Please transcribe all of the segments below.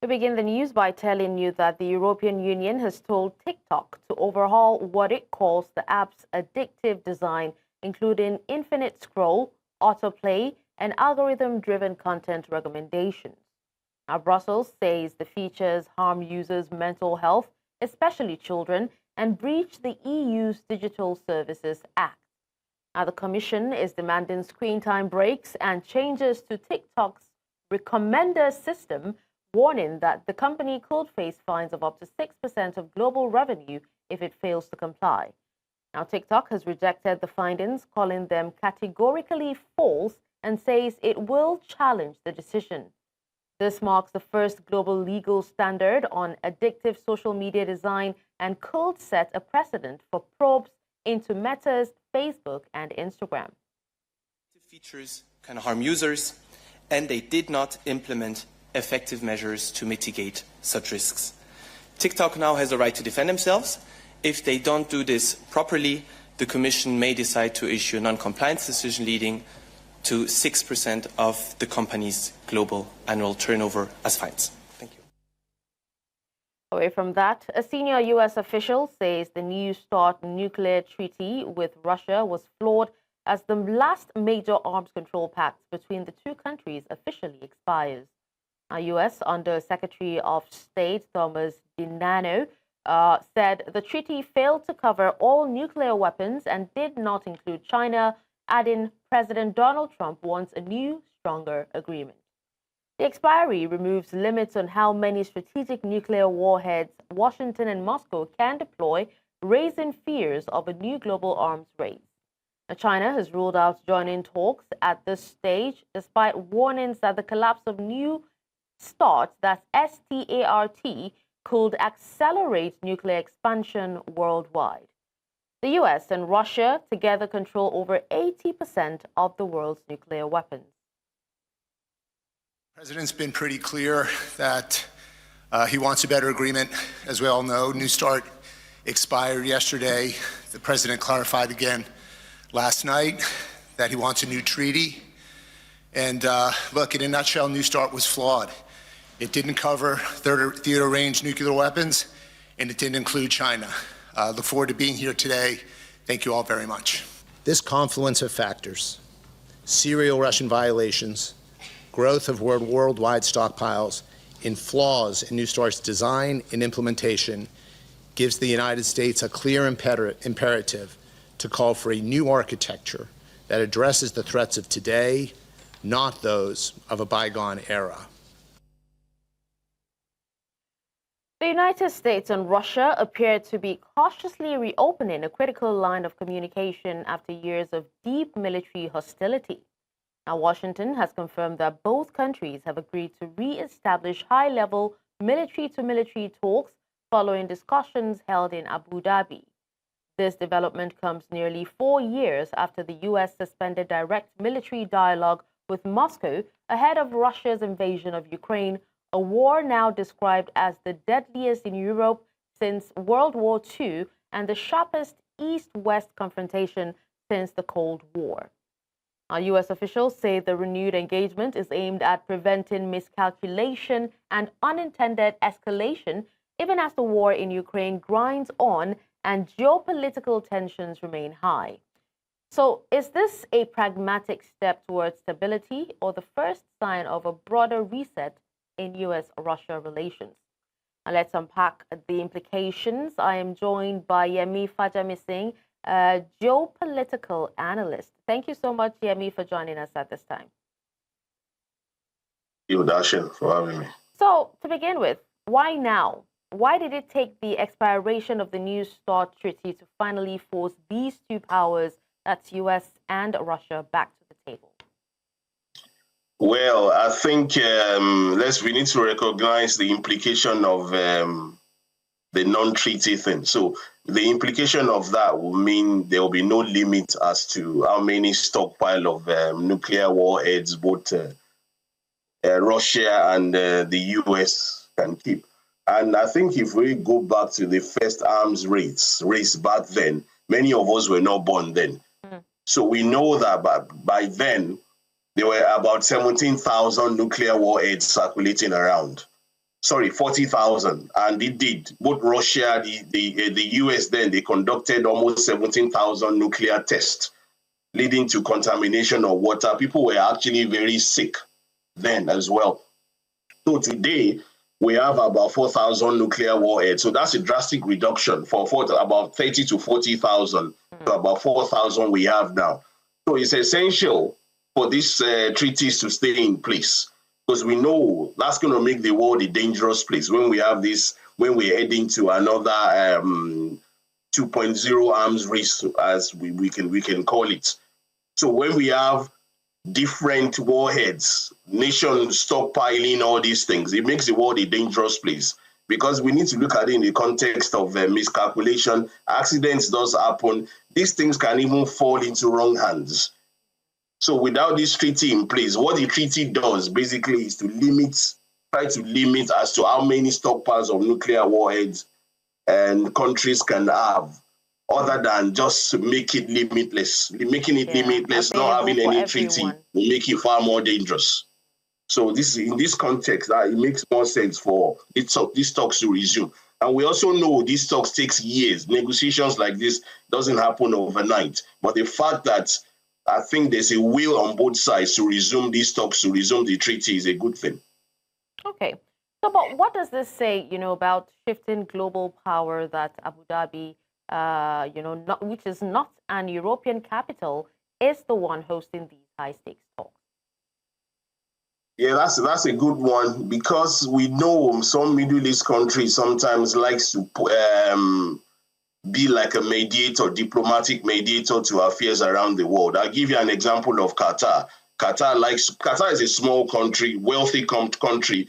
To begin the news by telling you that the European Union has told TikTok to overhaul what it calls the app's addictive design, including infinite scroll, autoplay, and algorithm-driven content recommendations. Now, Brussels says the features harm users' mental health, especially children, and breach the EU's Digital Services Act. Now, the Commission is demanding screen time breaks and changes to TikTok's recommender system, warning that the company could face fines of up to 6% of global revenue if it fails to comply. Now, TikTok has rejected the findings, calling them categorically false, and says it will challenge the decision. This marks the first global legal standard on addictive social media design and could set a precedent for probes into Meta's Facebook and Instagram. Features can harm users, and they did not implement effective measures to mitigate such risks. TikTok now has the right to defend themselves. If they don't do this properly, the Commission may decide to issue a non-compliance decision leading to 6% of the company's global annual turnover as fines. Thank you. Away from that, a senior U.S. official says the New START nuclear treaty with Russia was flawed as the last major arms control pact between the two countries officially expires. U.S. Under Secretary of State Thomas DiNanno said the treaty failed to cover all nuclear weapons and did not include China, adding President Donald Trump wants a new, stronger agreement. The expiry removes limits on how many strategic nuclear warheads Washington and Moscow can deploy, raising fears of a new global arms race. Now, China has ruled out joining talks at this stage, despite warnings that the collapse of New START, that's START, could accelerate nuclear expansion worldwide. The U.S. and Russia together control over 80% of the world's nuclear weapons. The President's been pretty clear that he wants a better agreement. As we all know, New START expired yesterday. The President clarified again last night that he wants a new treaty. And look, in a nutshell, New START was flawed. It didn't cover theater-range nuclear weapons, and it didn't include China. Look forward to being here today. Thank you all very much. This confluence of factors, serial Russian violations, growth of worldwide stockpiles, and flaws in New START's design and implementation gives the United States a clear imperative to call for a new architecture that addresses the threats of today, not those of a bygone era. The United States and Russia appear to be cautiously reopening a critical line of communication after years of deep military hostility. Now, Washington has confirmed that both countries have agreed to re-establish high-level military-to-military talks following discussions held in Abu Dhabi. This development comes nearly 4 years after the U.S. suspended direct military dialogue with Moscow ahead of Russia's invasion of Ukraine, a war now described as the deadliest in Europe since World War II and the sharpest East-West confrontation since the Cold War. U.S. officials say the renewed engagement is aimed at preventing miscalculation and unintended escalation, even as the war in Ukraine grinds on and geopolitical tensions remain high. So, is this a pragmatic step towards stability or the first sign of a broader reset in U.S.-Russia relations? Now, let's unpack the implications. I am joined by Yemi Fajemisin, a geopolitical analyst. Thank you so much, Yemi, for joining us at this time. Thank you, Dashin, for having me. So, to begin with, why now? Why did it take the expiration of the New START treaty to finally force these two powers, that's U.S. and Russia, back to the table? Well, I think we need to recognize the implication of the non-treaty thing. So the implication of that will mean there will be no limit as to how many stockpile of nuclear warheads both Russia and the US can keep. And I think if we go back to the first arms race back then, many of us were not born then. So we know that by then, there were about 17,000 nuclear warheads circulating around. 40,000, and it did. Both Russia, the US then, they conducted almost 17,000 nuclear tests, leading to contamination of water. People were actually very sick then as well. So today, we have about 4,000 nuclear warheads. So that's a drastic reduction for about 30 to 40,000 to about 4,000 we have now. So it's essential for these treaties to stay in place, because we know that's going to make the world a dangerous place when we have this, when we're heading to another 2.0 arms race, as we can call it. So when we have different warheads, nations stockpiling all these things, it makes the world a dangerous place, because we need to look at it in the context of miscalculation. Accidents does happen. These things can even fall into wrong hands. So without this treaty in place, what the treaty does basically is to try to limit as to how many stockpiles of nuclear warheads and countries can have, other than just make it limitless. Making it limitless, not having any treaty, will make it far more dangerous. So in this context, it makes more sense for these talks to resume. And we also know these talks takes years. Negotiations like this doesn't happen overnight. But the fact that I think there's a will on both sides to resume these talks, to resume the treaty, is a good thing. Okay. So, but what does this say, about shifting global power, that Abu Dhabi, which is not an European capital, is the one hosting these high-stakes talks? Yeah, that's a good one, because we know some Middle East countries sometimes likes to be like a mediator, diplomatic mediator to affairs around the world. I'll give you an example of Qatar. Qatar is a small country, wealthy country,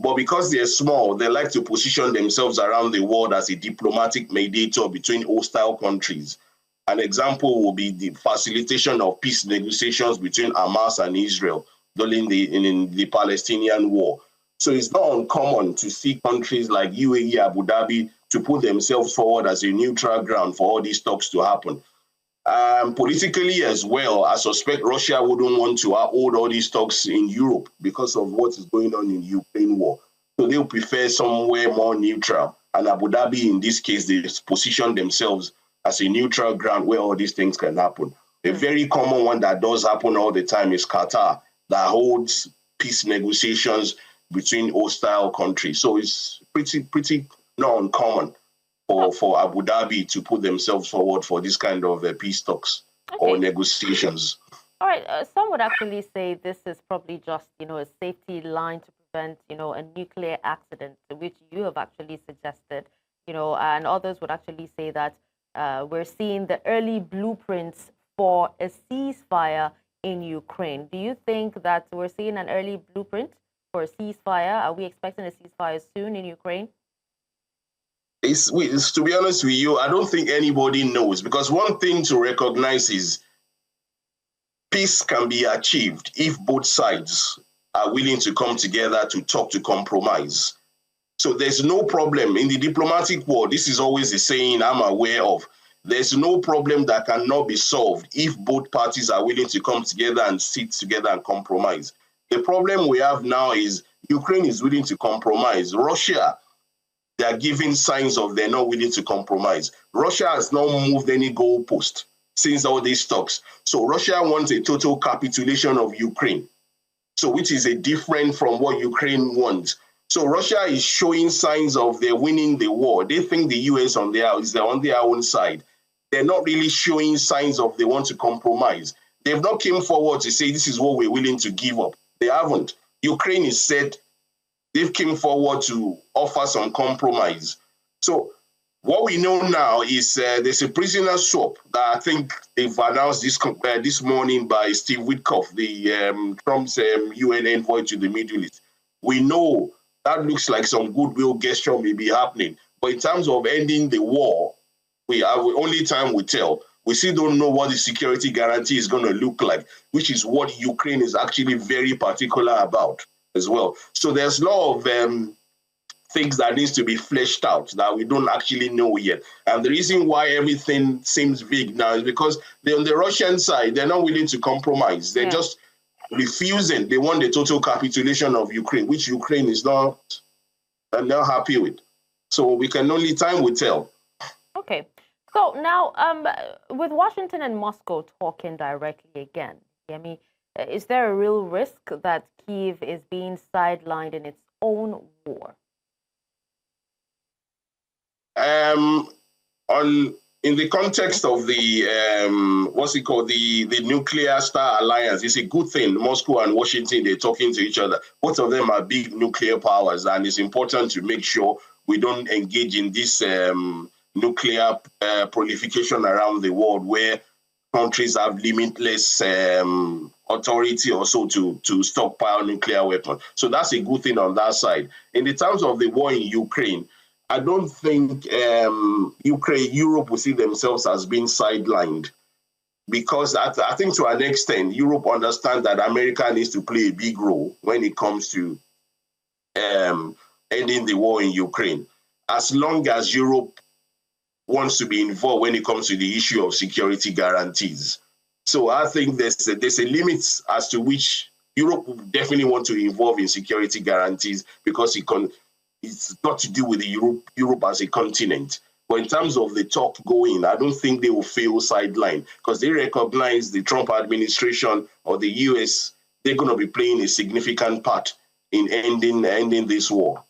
but because they're small, they like to position themselves around the world as a diplomatic mediator between hostile countries. An example will be the facilitation of peace negotiations between Hamas and Israel during the Palestinian war. So it's not uncommon to see countries like UAE, Abu Dhabi, to put themselves forward as a neutral ground for all these talks to happen. Politically as well, I suspect Russia wouldn't want to hold all these talks in Europe because of what is going on in the Ukraine war. So they'll prefer somewhere more neutral. And Abu Dhabi, in this case, they position themselves as a neutral ground where all these things can happen. A very common one that does happen all the time is Qatar, that holds peace negotiations between hostile countries. So it's pretty not uncommon for Abu Dhabi to put themselves forward for this kind of peace talks or negotiations. All right. Some would actually say this is probably just, a safety line to prevent, a nuclear accident, which you have actually suggested, and others would actually say that we're seeing the early blueprints for a ceasefire in Ukraine. Do you think that we're seeing an early blueprint for a ceasefire? Are we expecting a ceasefire soon in Ukraine? To be honest with you, I don't think anybody knows, because one thing to recognize is peace can be achieved if both sides are willing to come together to talk, to compromise. So there's no problem in the diplomatic world. This is always the saying I'm aware of. There's no problem that cannot be solved if both parties are willing to come together and sit together and compromise. The problem we have now is Ukraine is willing to compromise. Russia, they are giving signs of they're not willing to compromise. Russia has not moved any goalpost since all these talks. So Russia wants a total capitulation of Ukraine, so which is a different from what Ukraine wants. So Russia is showing signs of they're winning the war. They think the US is on their own side. They're not really showing signs of they want to compromise. They've not come forward to say this is what we're willing to give up. They haven't. Ukraine is said they've come forward to offer some compromise. So what we know now is there's a prisoner swap that I think they've announced this morning by Steve Witkoff, the Trump's UN envoy to the Middle East. We know that looks like some goodwill gesture may be happening. But in terms of ending the war, only time will tell. We still don't know what the security guarantee is going to look like, which is what Ukraine is actually very particular about as well. So there's a lot of things that needs to be fleshed out that we don't actually know yet. And the reason why everything seems vague now is because on the Russian side, they're not willing to compromise. They're just refusing. They want the total capitulation of Ukraine, which Ukraine is not not happy with. So we can only, time will tell. Okay. So now, with Washington and Moscow talking directly again, Yemi, is there a real risk that Kyiv is being sidelined in its own war? In the context of the the nuclear star alliance, it's a good thing. Moscow and Washington, they're talking to each other. Both of them are big nuclear powers, and it's important to make sure we don't engage in this nuclear proliferation around the world, where countries have limitless authority also to stockpile nuclear weapons. So that's a good thing on that side. In the terms of the war in Ukraine, I don't think Europe will see themselves as being sidelined, because I think to an extent, Europe understands that America needs to play a big role when it comes to ending the war in Ukraine. As long as Europe wants to be involved when it comes to the issue of security guarantees. So I think there's a limit as to which Europe will definitely want to involve in security guarantees, because it's got to do with Europe as a continent. But in terms of the talk going, I don't think they will feel sidelined, because they recognize the Trump administration or the US, they're going to be playing a significant part in ending this war.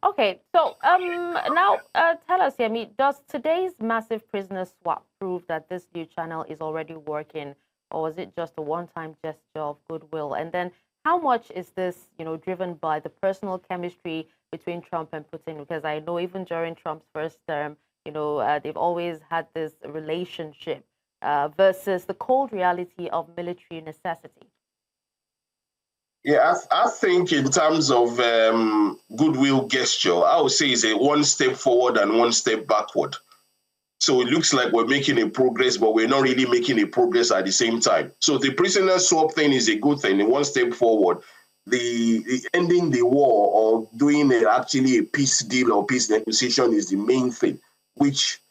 Okay, so now tell us, Yemi, does today's massive prisoner swap prove that this new channel is already working, or was it just a one-time gesture of goodwill? And then how much is this, driven by the personal chemistry between Trump and Putin? Because I know even during Trump's first term, they've always had this relationship versus the cold reality of military necessity. Yeah, I think in terms of goodwill gesture, I would say it's a one step forward and one step backward. So it looks like we're making a progress, but we're not really making a progress at the same time. So the prisoner swap thing is a good thing, one step forward. The ending the war or doing actually a peace deal or peace negotiation is the main thing, which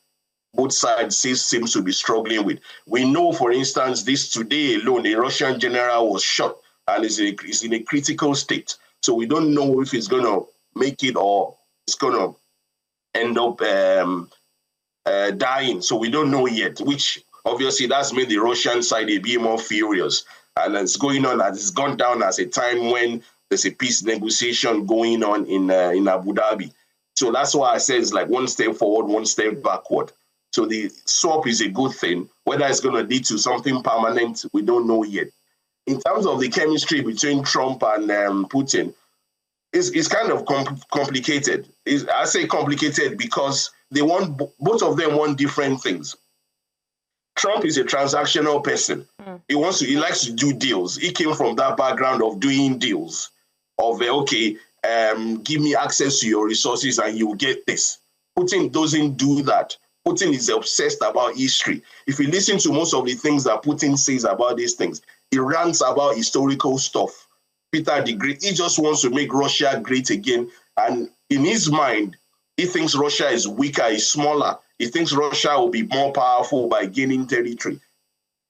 both sides seems to be struggling with. We know, for instance, this today alone, a Russian general was shot and is in a critical state. So we don't know if it's going to make it or it's going to end up dying. So we don't know yet, which obviously that's made the Russian side a bit more furious. And it's going on, as it's gone down as a time when there's a peace negotiation going on in Abu Dhabi. So that's why I say it's like one step forward, one step backward. So the swap is a good thing. Whether it's going to lead to something permanent, we don't know yet. In terms of the chemistry between Trump and Putin, it's kind of complicated. I say complicated because both of them want different things. Trump is a transactional person. He likes to do deals. He came from that background of doing deals, of give me access to your resources and you'll get this. Putin doesn't do that. Putin is obsessed about history. If you listen to most of the things that Putin says about these things, he rants about historical stuff. Peter the Great, he just wants to make Russia great again. And in his mind, he thinks Russia is weaker, is smaller. He thinks Russia will be more powerful by gaining territory.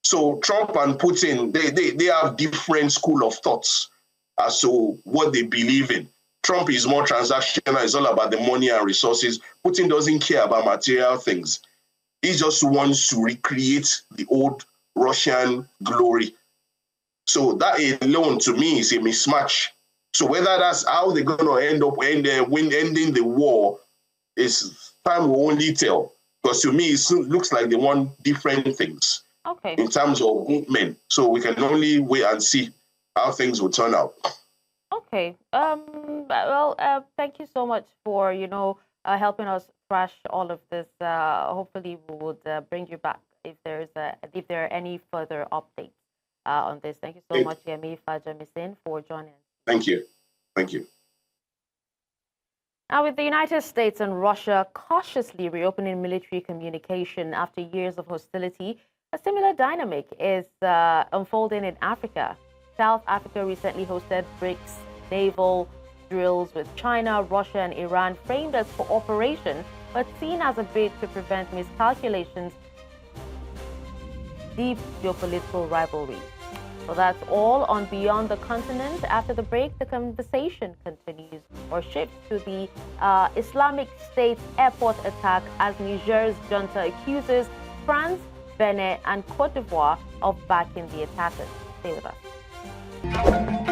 So Trump and Putin, they have different school of thoughts as to what they believe in. Trump is more transactional. It's all about the money and resources. Putin doesn't care about material things. He just wants to recreate the old Russian glory. So that alone, to me, is a mismatch. So whether that's how they're going to end up ending the war, is time will only tell. Because to me, it looks like they want different things in terms of movement. So we can only wait and see how things will turn out. Okay. Thank you so much for, helping us thrash all of this. Hopefully we would bring you back if there are any further updates on this. Thank you so much, Yemi Fajemisin, for joining us. Thank you. Thank you. Now, with the United States and Russia cautiously reopening military communication after years of hostility, a similar dynamic is unfolding in Africa. South Africa recently hosted BRICS naval drills with China, Russia, and Iran, framed as cooperation, but seen as a bid to prevent miscalculations, deep geopolitical rivalry. So that's all on Beyond the Continent. After the break, the conversation continues or shifts to the Islamic State airport attack as Niger's junta accuses France, Benin, and Cote d'Ivoire of backing the attackers. Stay with us.